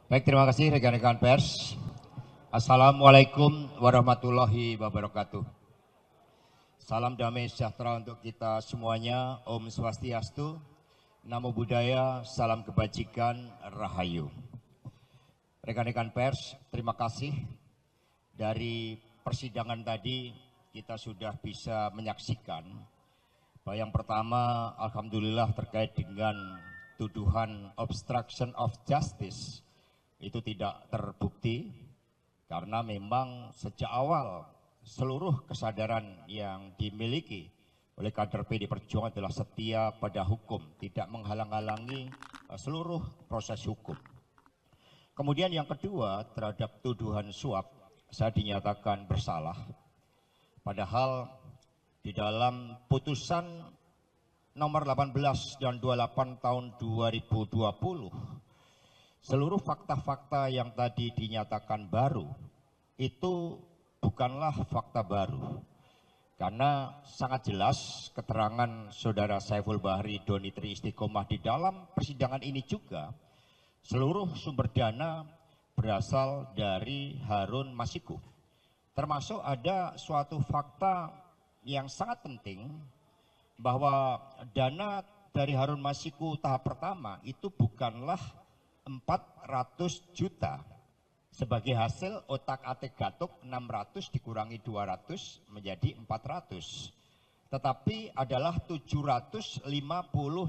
Baik, terima kasih rekan-rekan pers. Assalamualaikum warahmatullahi wabarakatuh. Salam damai sejahtera untuk kita semuanya. Om Swastiastu, Namo Buddhaya, salam kebajikan, Rahayu. Rekan-rekan pers, terima kasih. Dari persidangan tadi kita sudah bisa menyaksikan bahwa yang pertama, alhamdulillah terkait dengan tuduhan obstruction of justice itu tidak terbukti karena memang sejak awal seluruh kesadaran yang dimiliki oleh kader PD Perjuangan adalah setia pada hukum, tidak menghalang-halangi seluruh proses hukum. Kemudian yang kedua, terhadap tuduhan suap, saya dinyatakan bersalah. Padahal di dalam putusan nomor 18 dan 28 tahun 2020, seluruh fakta-fakta yang tadi dinyatakan baru itu bukanlah fakta baru. Karena sangat jelas keterangan saudara Saiful Bahri Doni Tri Istiqomah di dalam persidangan ini juga seluruh sumber dana berasal dari Harun Masiku. Termasuk ada suatu fakta yang sangat penting bahwa dana dari Harun Masiku tahap pertama itu bukanlah 400 juta sebagai hasil otak-atik Gatuk 600 dikurangi 200 menjadi 400, tetapi adalah 750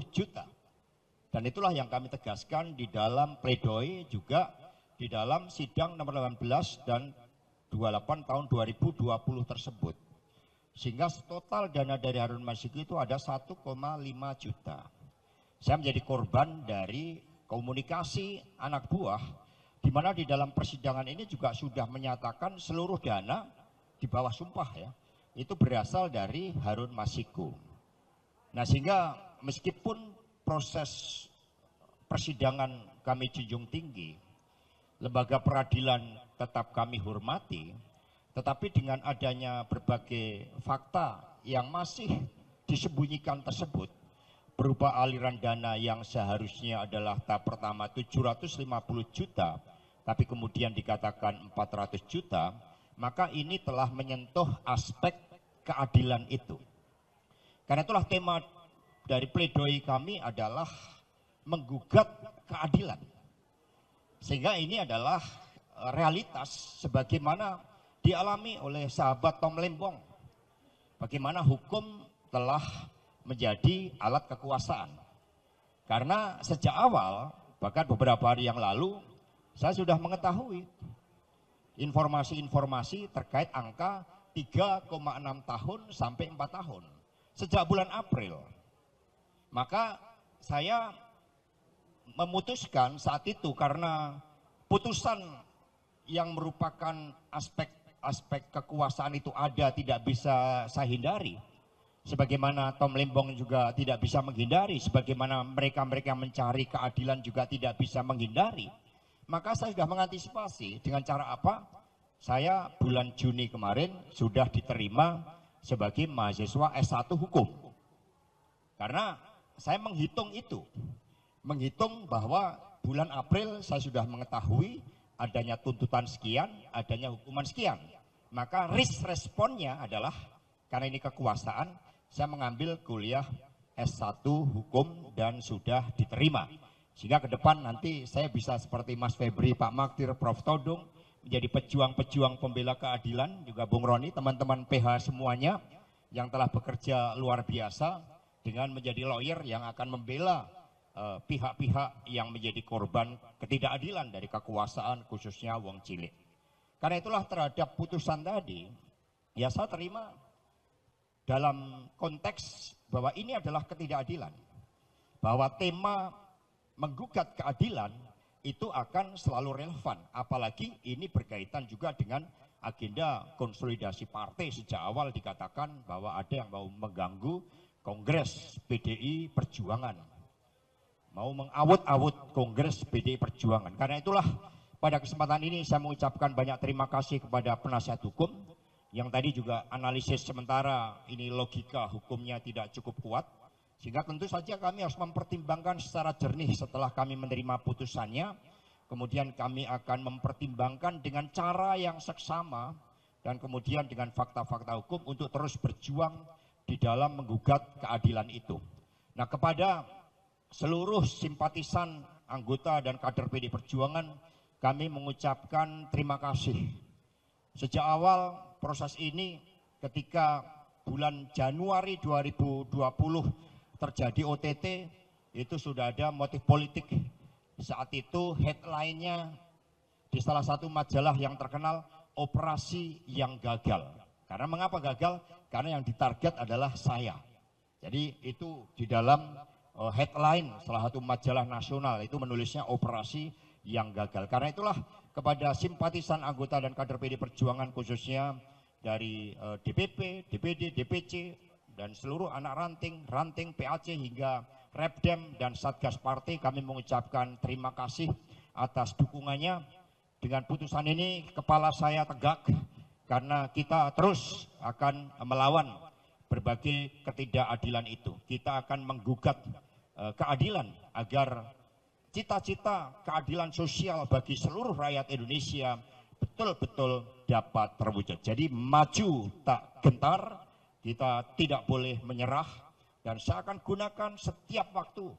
juta. Dan itulah yang kami tegaskan di dalam pledoi juga di dalam sidang nomor 18 dan 28 tahun 2020 tersebut. Sehingga total dana dari Harun Masiku itu ada 1,5 juta. Saya menjadi korban dari komunikasi anak buah, di mana di dalam persidangan ini juga sudah menyatakan seluruh dana di bawah sumpah ya, itu berasal dari Harun Masiku. Nah sehingga meskipun proses persidangan kami junjung tinggi, lembaga peradilan tetap kami hormati, tetapi dengan adanya berbagai fakta yang masih disembunyikan tersebut, berupa aliran dana yang seharusnya adalah tahap pertama 750 juta, tapi kemudian dikatakan 400 juta, maka ini telah menyentuh aspek keadilan itu. Karena itulah tema dari pledoi kami adalah menggugat keadilan. Sehingga ini adalah realitas sebagaimana dialami oleh sahabat Tom Lembong. Bagaimana hukum telah menjadi alat kekuasaan. Karena sejak awal, bahkan beberapa hari yang lalu, saya sudah mengetahui informasi-informasi terkait angka 3,6 tahun sampai 4 tahun. Sejak bulan April. Maka saya memutuskan saat itu karena putusan yang merupakan aspek kekuasaan itu ada, tidak bisa saya hindari. Sebagaimana Tom Lembong juga tidak bisa menghindari, sebagaimana mereka-mereka mencari keadilan juga tidak bisa menghindari. Maka saya sudah mengantisipasi dengan cara apa? Saya bulan Juni kemarin sudah diterima sebagai mahasiswa S1 Hukum. Karena saya menghitung itu. Menghitung bahwa bulan April saya sudah mengetahui adanya tuntutan sekian, adanya hukuman sekian. Maka risk responnya adalah, karena ini kekuasaan, saya mengambil kuliah S1 Hukum dan sudah diterima. Sehingga ke depan nanti saya bisa seperti Mas Febri, Pak Maktir, Prof Todung, menjadi pejuang-pejuang pembela keadilan, juga Bung Roni, teman-teman PH semuanya yang telah bekerja luar biasa dengan menjadi lawyer yang akan membela pihak-pihak yang menjadi korban ketidakadilan dari kekuasaan khususnya wong cilik. Karena itulah terhadap putusan tadi, ya saya terima dalam konteks bahwa ini adalah ketidakadilan. Bahwa tema menggugat keadilan itu akan selalu relevan. Apalagi ini berkaitan juga dengan agenda konsolidasi partai. Sejak awal dikatakan bahwa ada yang mau mengganggu Kongres PDI Perjuangan. Mau mengawut-awut Kongres PDI Perjuangan. Karena itulah pada kesempatan ini saya mengucapkan banyak terima kasih kepada penasihat hukum yang tadi juga analisis sementara ini logika hukumnya tidak cukup kuat, sehingga tentu saja kami harus mempertimbangkan secara jernih setelah kami menerima putusannya kemudian kami akan mempertimbangkan dengan cara yang seksama dan kemudian dengan fakta-fakta hukum untuk terus berjuang di dalam menggugat keadilan itu. Nah, kepada seluruh simpatisan, anggota dan kader PD Perjuangan, kami mengucapkan terima kasih. Sejak awal proses ini, ketika bulan Januari 2020 terjadi OTT, itu sudah ada motif politik. Saat itu headline-nya di salah satu majalah yang terkenal, operasi yang gagal. Karena mengapa gagal? Karena yang ditarget adalah saya. Jadi itu di dalam headline salah satu majalah nasional itu menulisnya operasi yang gagal. Karena itulah kepada simpatisan, anggota dan kader PD Perjuangan khususnya dari DPP, DPD, DPC dan seluruh anak ranting PAC hingga Repdem dan Satgas Partai, kami mengucapkan terima kasih atas dukungannya. Dengan putusan ini kepala saya tegak karena kita terus akan melawan berbagai ketidakadilan itu. Kita akan menggugat keadilan agar cita-cita keadilan sosial bagi seluruh rakyat Indonesia betul-betul dapat terwujud. Jadi maju tak gentar, kita tidak boleh menyerah, dan saya akan gunakan setiap waktu,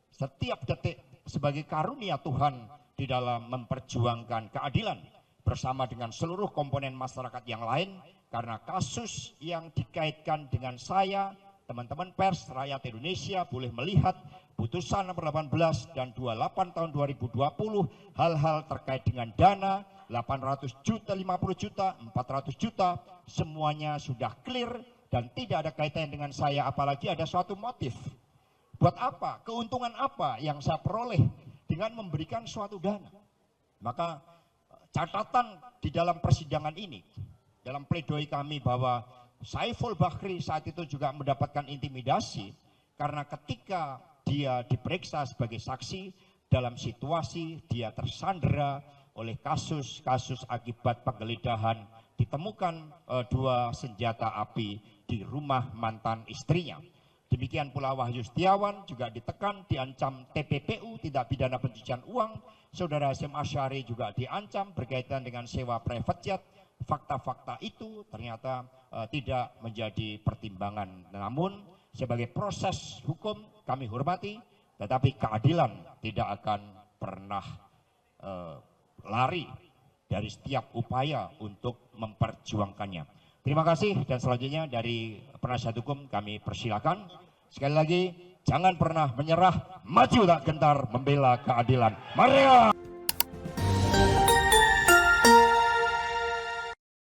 setiap detik sebagai karunia Tuhan di dalam memperjuangkan keadilan bersama dengan seluruh komponen masyarakat yang lain, karena kasus yang dikaitkan dengan saya, teman-teman pers, rakyat Indonesia boleh melihat putusan nomor 18 dan 28 tahun 2020, hal-hal terkait dengan dana 800 juta, 50 juta, 400 juta, semuanya sudah clear dan tidak ada kaitannya dengan saya, apalagi ada suatu motif. Buat apa? Keuntungan apa yang saya peroleh dengan memberikan suatu dana? Maka catatan di dalam persidangan ini, dalam pledoi kami bahwa Saiful Bahri saat itu juga mendapatkan intimidasi karena ketika dia diperiksa sebagai saksi dalam situasi dia tersandera oleh kasus-kasus akibat penggeledahan, ditemukan 2 senjata api di rumah mantan istrinya. Demikian pula Wahyu Setiawan juga ditekan, diancam TPPU, tindak pidana pencucian uang. Saudara Hasyim Asyari juga diancam berkaitan dengan sewa private jet. Fakta-fakta itu ternyata tidak menjadi pertimbangan. Namun sebagai proses hukum kami hormati, tetapi keadilan tidak akan pernah lari dari setiap upaya untuk memperjuangkannya. Terima kasih, dan selanjutnya dari penasihat hukum kami persilakan. Sekali lagi, jangan pernah menyerah, maju tak gentar membela keadilan. Mari!